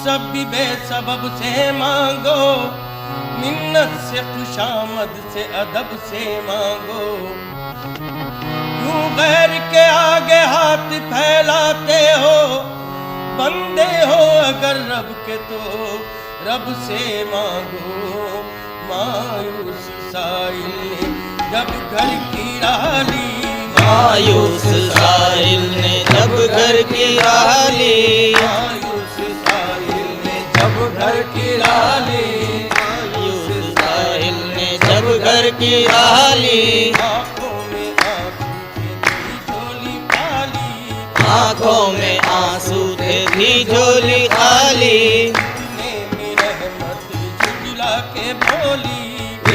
सब भी बेसबब से मांगो, मिन्नत से खुशामद से अदब से मांगो। क्यों गैर के आगे हाथ फैलाते हो, बंदे हो अगर रब के तो रब से मांगो। मायूस साइल ने जब घर की राह ली, मायूस साइल ने जब घर की राह ली, मायूस साइल ने जब घर की राह ली, मायूस साहिल ने जब घर की राह ली। आंखों में आंसू थे भी झोली खाली, आंखों में आंसू थे भी झोली खाली। इतने में रहमत झुझला के बोली,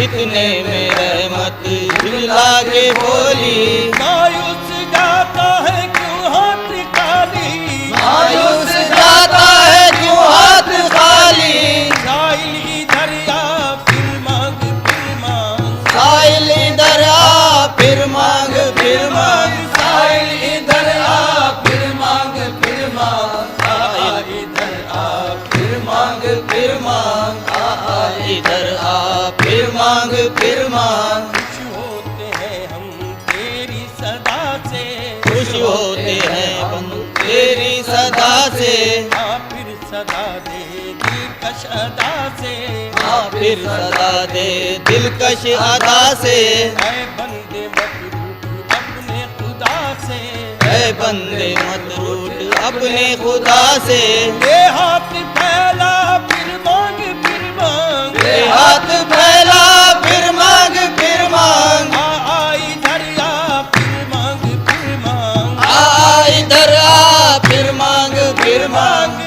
इतने में रहमत झुला के बोली। मायूस जाता है क्यों हाथ खाली, मायूस जाता है क्यों हाथ खाली। साइल इधर आ फिर मांग फिर मांग, साहिल इधर आ फिर मांग फिर मांग। साइल इधर आ फिर मांग फिर मांग, इधर आ फिर मांग फिर मांग। इधर आ फिर मांग फिर मांग। खुश होते हैं हम तेरी सदा से, खुश होते हैं हम तेरी सदा से। हाँ फिर सदा दे दिलकश अदा से, हाँ फिर सदा दे दिलकश अदा से। ऐ बंदे मत रूठ अपने खुदा से, ऐ बंदे मत रूठ अपने खुदा से। ये हाथ फैला फिर मांग फिर मांग, ये हाथ फैला फिर मांग फिर मांग। इधर आ फिर मांग फिर मांग, इधर आ फिर मांग फिर मांग।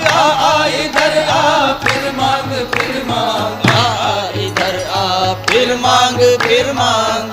इधर आ फिर मांग फिर मांग, इधर आ फिर मांग फिर मांग।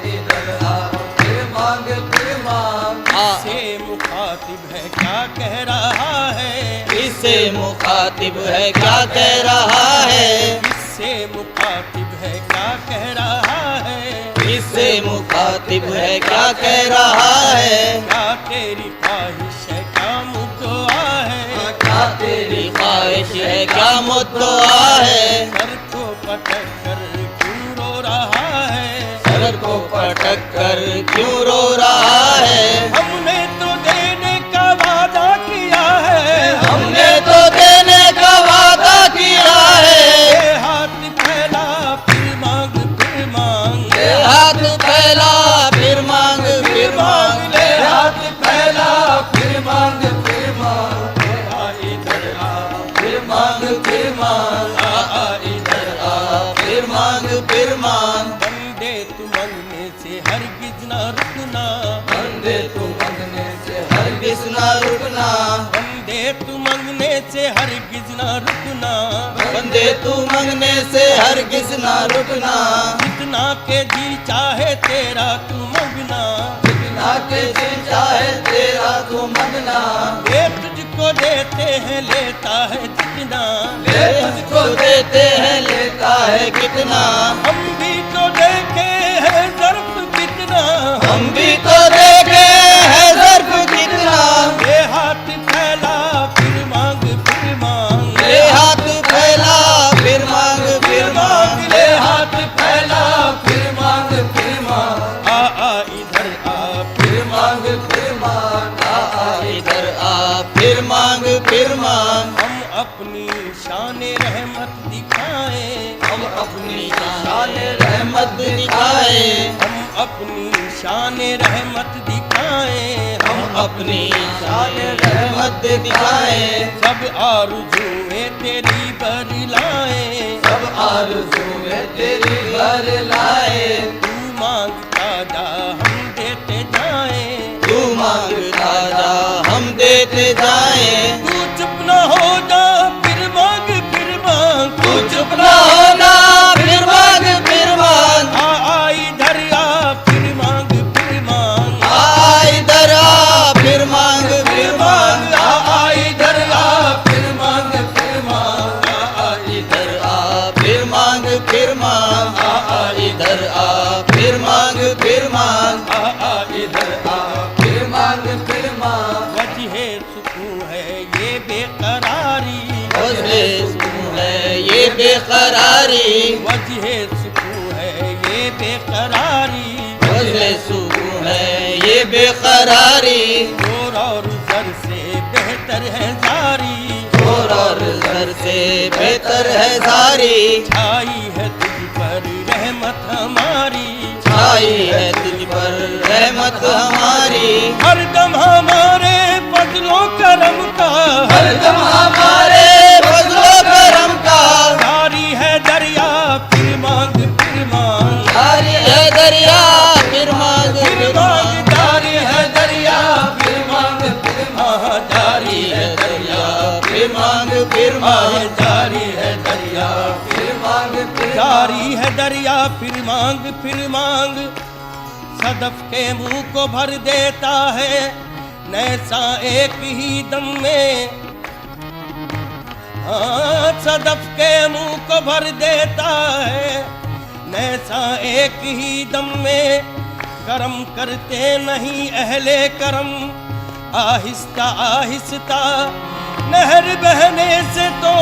इधर आ फिर मांग फिर मांग। से मुखातिब है क्या कह रहा है, इससे मुखातिब है क्या कह रहा है। इससे मुखातिब है क्या कह रहा है, इससे मुखातिब है क्या कह रहा है। क्या तेरी ख्वाहिश है क्या मुद्दआ है, क्या तेरी ख्वाहिश है क्या मुद्दआ है। सर को पटक कर क्यों रो रहा है, सर को पटक कर क्यों रो रहा है। हमने तो देने का वादा किया है, हमने तो देने का वादा किया है। ये हाथ फैला फिर मांग फिर मांग, ये हाथ फैला फिर मांग फिर मांग। ले हाथ फैला फिर मांग फिर मांग, इधर आ फिर मांग फिर मांग। इधर आ फिर मांग फिर मांग। बंदे तू मंगने से हरगिज ना रुकना, बंदे तू मंगने से हरगिज ना रुकना। बंदे तू मंगने से हरगिज ना रुकना, बंदे तू मंगने से हरगिज ना रुकना। जितना के जी चाहे तेरा तू मंगना, जितना के जी चाहे तेरा तू मंगना। ये तुझको देते हैं लेता है जितना, ये तुझको देते हैं लेता है कितना। हम भी तो देखे हैं ज़र्फ कितना, हम भी तो देखे हैं ज़र्फ कितना। ये हाथ फैला फिर मांग फिर मांग, ये हाथ फैला फिर मांग फिर मांग। ले हाथ फैला फिर मांग फिर मांग, इधर आ फिर मांग फिर मांग, इधर आ फिर मांग फिर मांग। हम अपनी शान रहमत दिखाएं, हम अपनी शान रहमत दिखाएं। हम अपनी शान रहमत दिखाएं, हम अपनी शान रहमत दिखाएं। सब आरज़ूएं तेरी बरलाएं, सब आरज़ूएं तेरी भर लाए। तू मांगता जा हम देते जाएं, तू मांगता जा हम देते जाएं। तू चुप न हो जा फिर मांग फिर मांग, तू चुप ना होना फिर मांग फिर मांग। इधर आ फिर मांग फिर मांग, इधर आ फिर मांग फिर मांग। इधर आ फिर मांग फिर मांग, इधर आ फिर मांग फिर मांग। इधर आ बेकरारी, वजह सुकून है ये बेकरारी, वजह सुकून है ये बेकरारी, जोर और जर से बेहतर है जारी, जोर और जर से बेहतर है जारी, छाई है तुझ पर रहमत हमारी, छाई है तुझ पर रहमत हमारी, हरदम हमारे फजलो करम का, हरदम हमारे फजलो करम का, जारी है दरिया फिर मांग फिर मांग, जारी है दरिया फिर मांग फिर मांग, जारी है दरिया फिर मांग फिर मांग, जारी है दरिया फिर मांग फिर मांग, जारी है दरिया फिर मांग फिर जारी है दरिया फिर मांग फिर मांग, सदफ के मुंह को भर देता है नैसा एक ही दम में, हाँ सदफ के मुंह को भर देता है नैसा एक ही दम में, करम करते नहीं अहले करम, आहिस्ता आहिस्ता नहर बहने से तो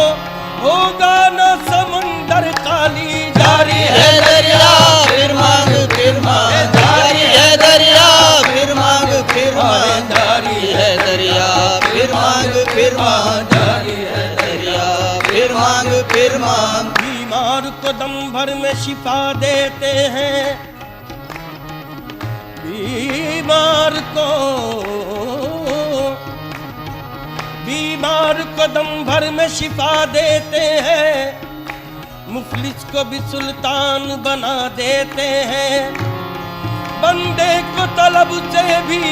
होगा न समंदर काली, जारी है दरिया फिर मांग फिर मांग, जारी है दरिया फिर मांग फिर मांग, जारी है दरिया फिर मांग फिर मांग, जारी है दरिया फिर मांग फिर मांग, बीमार को दम भर में शिफा देते हैं, बीमार को दम भर में शिफा देते हैं, मुफलिस को भी सुल्तान बना देते हैं, बंदे को तलब से भी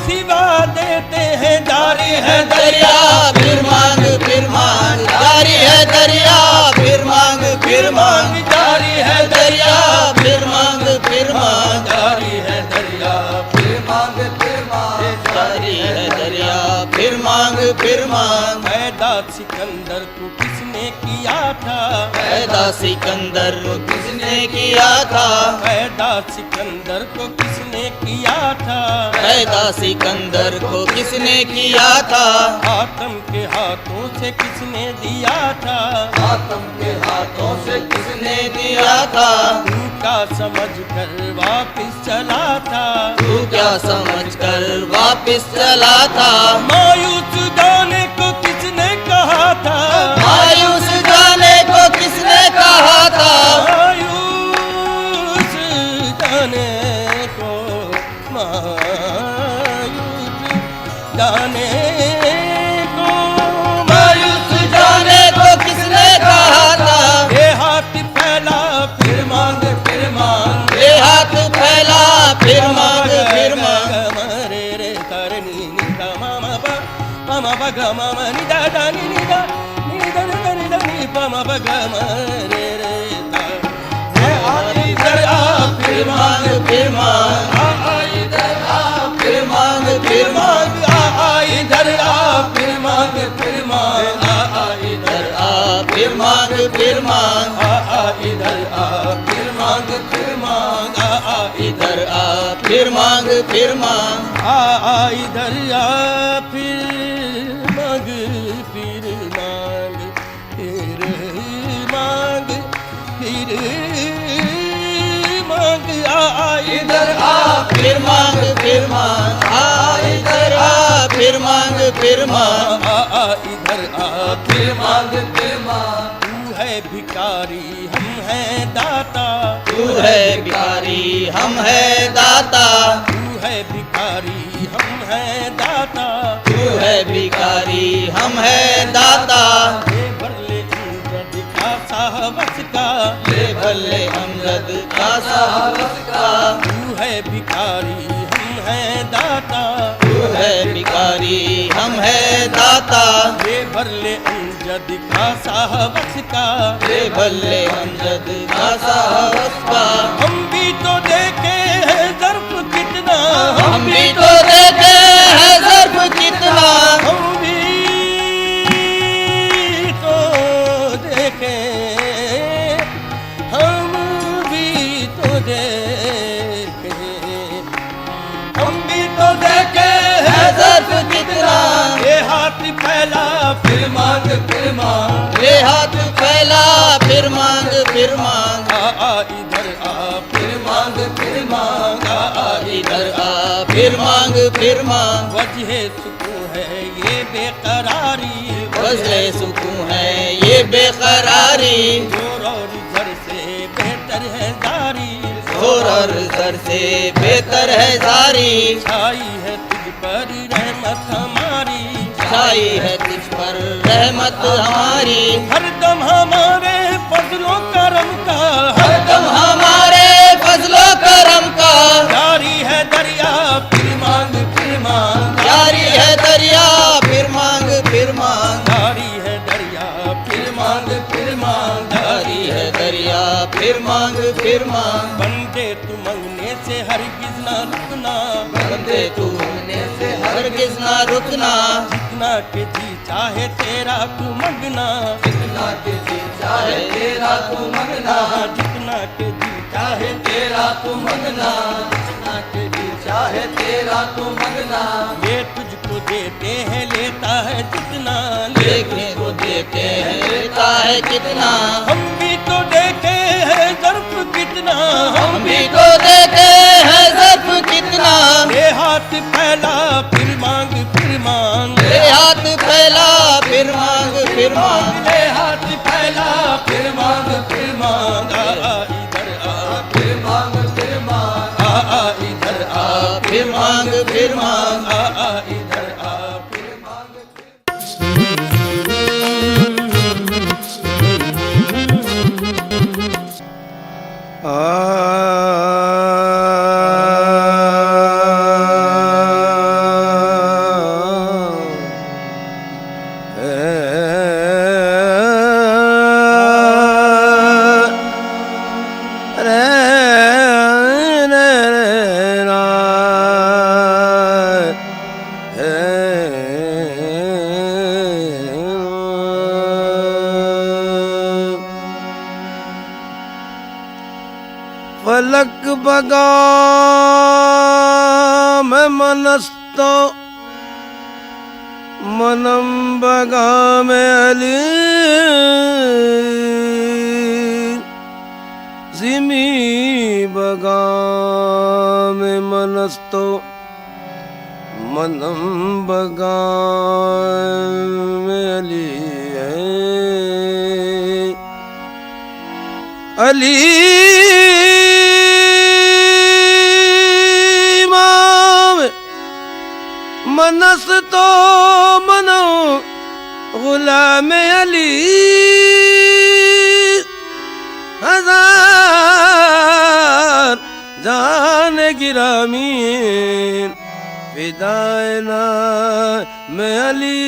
सिवा देते हैं, जारी है दरिया फिर मांग फिर मांग, जारी है दरिया फिर मांग फिर मांग, जारी है दरिया फिर मांग फिर मांग, जारी है दरिया फिर मांग फिर मांग, जारी है दरिया फिर मांग फिर मांग, पैदा सिकंदर को किसने किया था, पैदा सिकंदर को किसने किया था, पैदा सिकंदर को किसने किया था, पैदा सिकंदर को किसने किया था, आतम के हाथों से किसने दिया था, आतम के हाथों से किसने दिया था, तू क्या समझ कर वापिस चला था, तू क्या समझ कर वापिस चला था, मायूस जाने को किसने कहा था, मायूस जाने को किसने कहा था, मायूस जाने को, मायूस जाने को, मायूस जाने को किसने कहा था, ये हाथ फैला फिर मांग फिर मांग, ये हाथ फैला फिर मांग फिर मांग, रे रे करनी निदा मामा बा मामा बा गा मामा निदा दा नि निदा निदा निदा निदा नि मामा बा गा मा रे रे ता, ये आली दरिया फिर मांग फिर मांग, इधर आ फिर मांग फिर मांग, इधर आ फिर मांग फिर मांग, इधर आ फिर मांग फिर मांग, इधर आ फिर मांग फिर मांग, इधर आ फिर मांग फिर मांग, इधर आ फिर मांग फिर मांग, फिर मांग फिर मांग, इधर आ फिर मांग फिर मांग, इधर आ फिर मांग फिर मांग, इधर आ फिर मांग फिर मांग, तू है भिखारी हम हैं दाता, तू है भिखारी हम है दाता, तू है भिखारी हम हैं दाता, तू है भिखारी हम है दाता, ये भरले इंद्र दिखा साहबस का, ले भले अमजद का साहस का, तू है भिखारी हम हैं दाता, तू है भिखारी हम है दाता, ये भरले इंद्र दिखा साहबस का, ले भले अमजद का साहस का, हम भी तो देखे हैं ज़र्फ कितना, हम भी तो देखे हैं ज़र्फ कितना, हम भी तो देखे, हम भी तो देखे, हम भी तो देखे है ज़र्फ कितना, ये हाथ फैला फिर मांग फिर मांग, ये हाथ फैला फैला फिर मांग फिर मांग आ इधर आ फिर मांग फिर मांग आ इधर आ फिर मांग वजह सुकून है ये बेकरारी वजह सुकून है ये बेकरारी जोर और जर से बेहतर है जारी जोर और जर से बेहतर है जारी छाई है तुझ पर रहमत हमारी छाई है तुझ पर रहमत हमारी हरदम हमारे फजलों करम का हरदम हमारे फजलो करम का जारी है दरिया फिर मांग जारी है दरिया फिर मांग जारी है दरिया फिर मांग जारी है दरिया फिर मांग बंदे तू मंगने से हरगिज ना रुकना बंदे तू मंगने से हरगिज ना रुकना जितना के जी चाहे तेरा तू मंगना जितना के जी चाहे तेरा तू मंगना जितना के जी चाहे तेरा तू मंगना जितना के जी चाहे तेरा तू मंगना ये तुझको देते हैं लेता है जितना देखने को देते हैं लेता है कितना हम भी तो देते हैं ज़र्फ कितना हम भी तो देते हैं ज़र्फ कितना ये हाथ फैला फिर मांग ये हाथ फैला फिर मांग ये हाथ फैला फिर मांग आ इधर आ फिर मांग आ इधर आ फिर मांग आ इधर आ फिर मांग फलक बगा मैं मनस्तो मनम बगा में अली जिमी बगा में मनस्तो मनम बगा में अली अली मनस तो मनो गुलाम अली हजार जान गिरामीन फिदायना में अली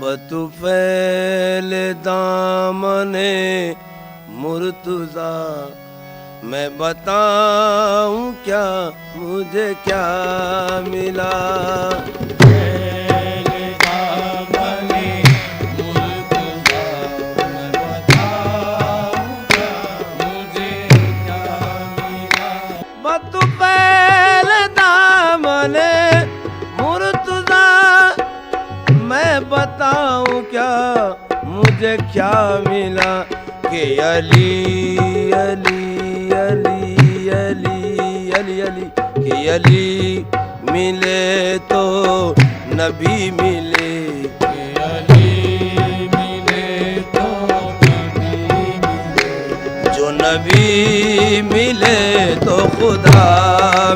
बतु फैल दामने मुर्तुजा मैं बताऊं क्या मुझे क्या मिला बतु पहले दामने मुर्तुजा मैं बताऊं क्या मुझे क्या मिला कि अली अली अली अली अली अली कि अली मिले तो नबी मिले अली मिले तो नबी मिले जो नबी मिले तो खुदा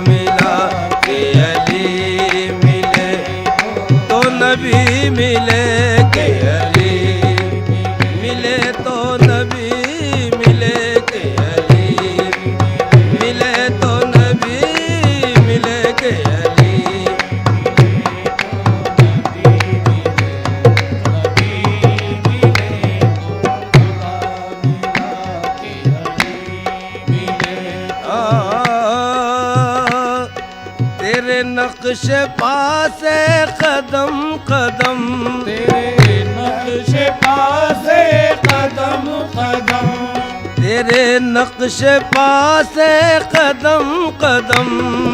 मिला कि अली मिले तो नबी मिले कि अली मिले तो नबी मिले कि अली मिले तो नबी मिले कि अली तेरे नक्श पासे कदम कदम तेरे नक्श पासे कदम कदम तेरे नक्शे पासे कदम कदम,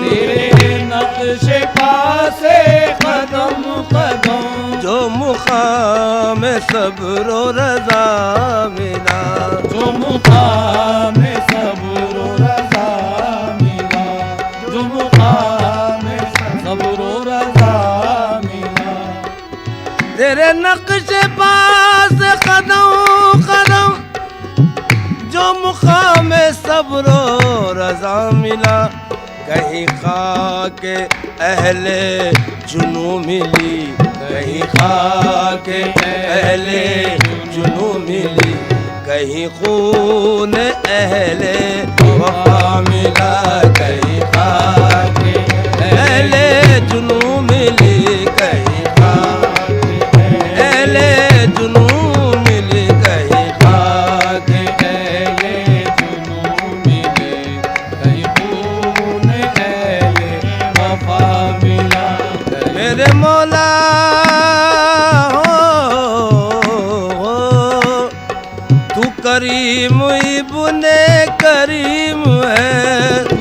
तेरे नक्शे पासे कदम कदम, जो मुकाम सब्र रज़ा मिला, जो मुकाम सब्र रज़ा मिला, जो मुकाम सब्र रज़ा मिला। तेरे नक्शे पास कदम कदम, जो मुकाम सब्र रज़ा मिला। कहीं खाके अहले जुनू मिली, कहीं खाके अहले जुनू मिली, कहीं खून अहले वफा मिला, कहीं खाके अहले जुनू मिली, कहीं खाके अहले जुनू मिली, कहीं खाके अहले जुनू मिले, कहीं खून अहले वफा मिला। मेरे मौला तू करीम इब्ने करीम है,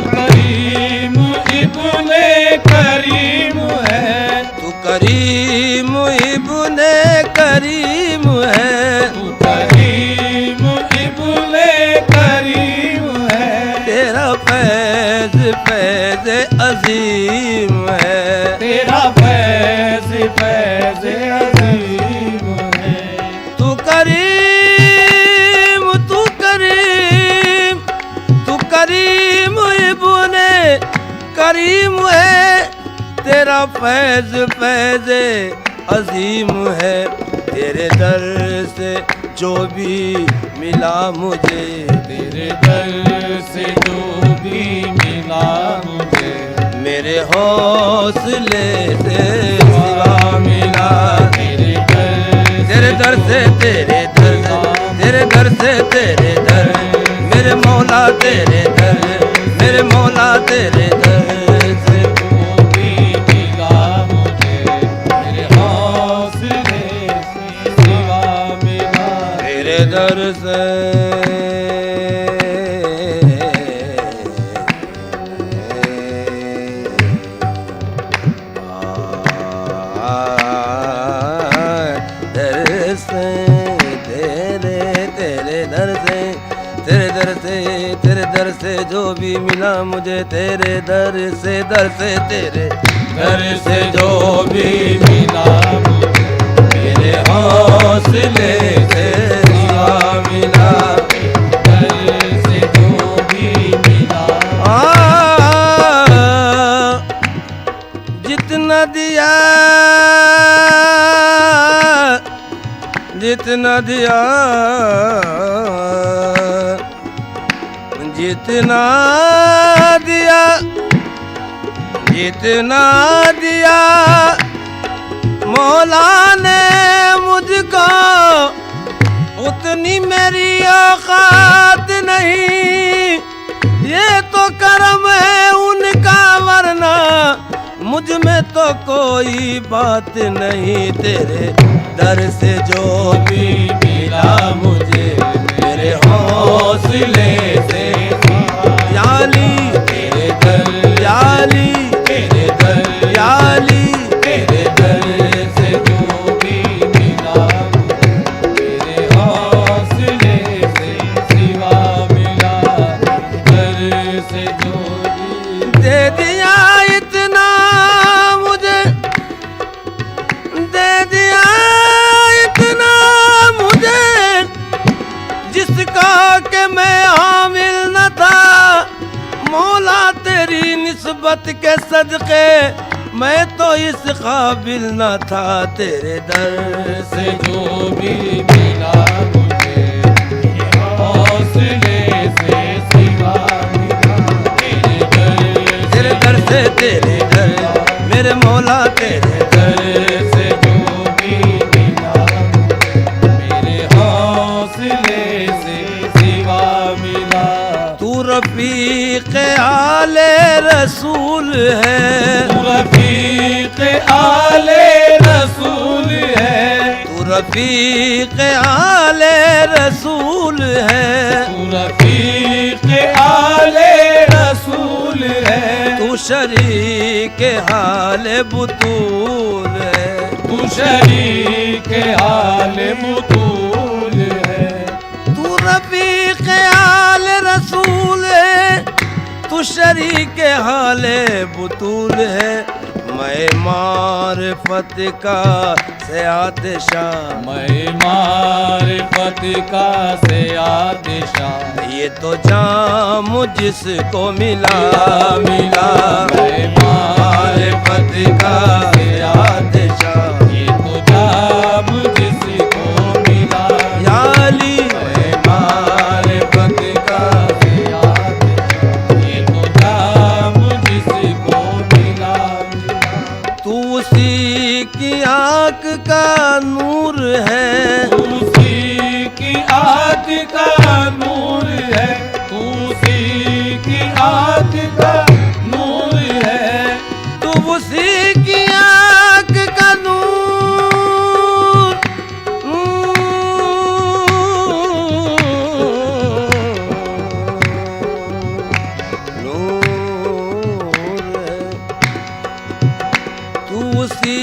करीम इब्ने करीम है, तू करीम इब्ने करीम है, तू करीम इब्ने करीम है। तेरा फैज़ फैज़ अजीम है, तेरा फैज़ फैज़ अज़ीम है। तू करीम तू करीम तू करीम इब्ने करीम है, तेरा फैज़ फैज़ अजीम है। तेरे दर से जो भी मिला मुझे, तेरे दर से जो भी मिला मुझे, मेरे हौसले से सिवा मिला। तेरे तेरे दर से तेरे दर, तेरे दर से तेरे दर, मेरे मौला तेरे दर, मेरे मौला तेरे दर से जो भी मिला मुझे, मेरे हौसले से सिवा मिला। तेरे दर से तेरे दर से जो भी मिला मुझे, तेरे दर से तेरे दर से जो भी मिला मुझे, मेरे हौसले से सिवा मिला। दर से जो भी मिला, जितना दिया जितना दिया जितना दिया जितना दिया मौला ने मुझको, उतनी मेरी औकात नहीं। ये तो करम है उनका, वरना मुझ में तो कोई बात नहीं। तेरे दर से जो भी मिला मुझे, मेरे हौसले से याली तेरे दर, याली तेरे दर, याली तेरे दर से जो भी मिला मुझे, मेरे हौसले से सिवा मिला। दर से जो भी दे दिया इतना मुझे, दे दिया इतना मुझे, जिसका के मैं हामिल न था। मौला तेरी निस्बत के सदके मैं तो इस काबिल न था। तेरे दर से जो भी मिला मुझे, हौसले से सिवा मिला। तेरे दर से तेरे दर, मेरे मौला तेरे दर से जो भी मिला मेरे हौसले से सिवा मिला। तू रफीक आले रसूल है, रफीक आले रसूल है, तू रफीक आले रसूल है, तू रफीक आले रसूल है, तू शरीक हाल बुतूल है, तू शरीक हाल बुतूल है, तू रफीक आल रसूल है, तू शरीक हाल बुतूल है। मैं मारिफत का से आतिशां, मैं मारिफत का से आतिशां, ये तो जाम जिसको मिला मिला। मैं मारिफत का से आतिशां, ये तो जाम जिसको मिला। या अली मैं मारिफत का से आतिशां, ये तो जाम जिसको मिला। तू उसी की आँख का नूर है, उसी की आँख का नूर है, उसी की आँख का नूर है, तू उसी की आँख का नूर नूर है। तू उसी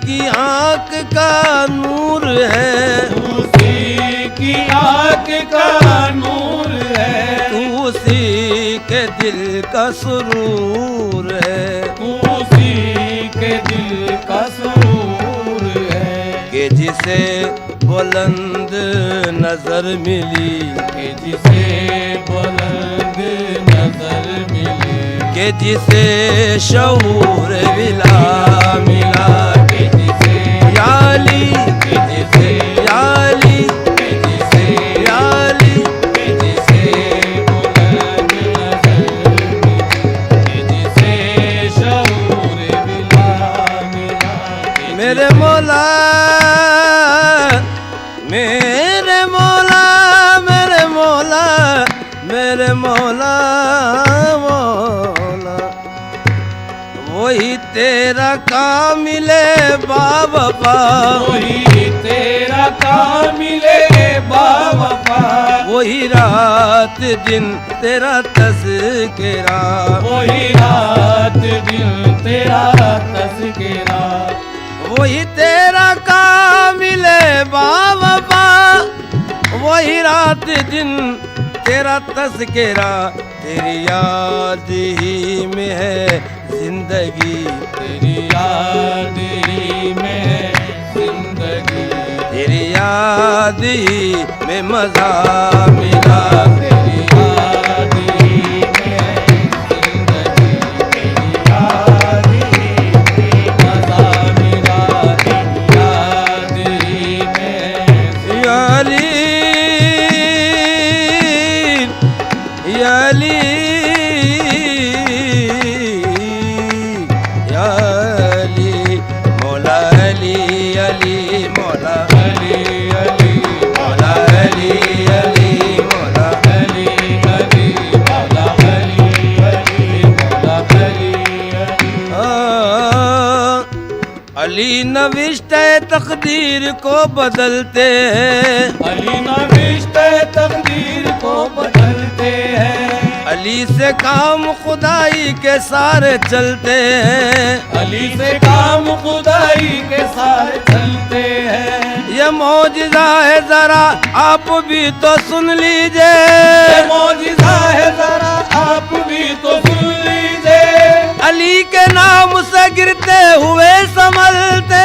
की आँख का नूर है, उसी की आँख का नूर है, तू उसी के दिल का सुरूर है, उसी के दिल का सुरूर है, कि जिसे बुलंद नजर मिली, कि जिसे बुलंद नजर मिले, कि जिसे शऊर मिला मिला, कि जिसे या अली कि जिसे या अली कि जिसे या अली कि जिसे बुलंद नजर मिले, कि जिसे शऊर मिला मिला, कि मेरे मौला मेरे मौला मेरे मौला मेरे मौला मौला, वही तेरा कामिले बाबा, वही तेरा कामिले बावफा, वही रात दिन तेरा तज़किरा, वही रात दिन तेरा तज़किरा, वही तेरा कामिले बाबा, वही रात दिन तेरा तज़किरा। तेरी याद ही में है जिंदगी, तेरी याद ही में जिंदगी, तेरी याद ही में मजा मिला। तेरी याद ही में जिंदगी, तेरी याद ही में मज़ा मिला, तेरी याद ही में या अली या अली या अली मौला अली अली मौला अली अली मौला अली अली मौला अली अली मौला अली अली मौला अली अली नविश्ते तकदीर को बदलते हैं, अली नविश्ते तकदीर को बदलते हैं, अली से काम खुदाई के सारे चलते हैं, अली से काम खुदाई के सारे चलते हैं। ये मौजिज़ा है जरा आप भी तो सुन लीजिए, ये मौजिज़ा है जरा आप भी तो सुन लीजिए, अली के नाम से गिरते हुए संभलते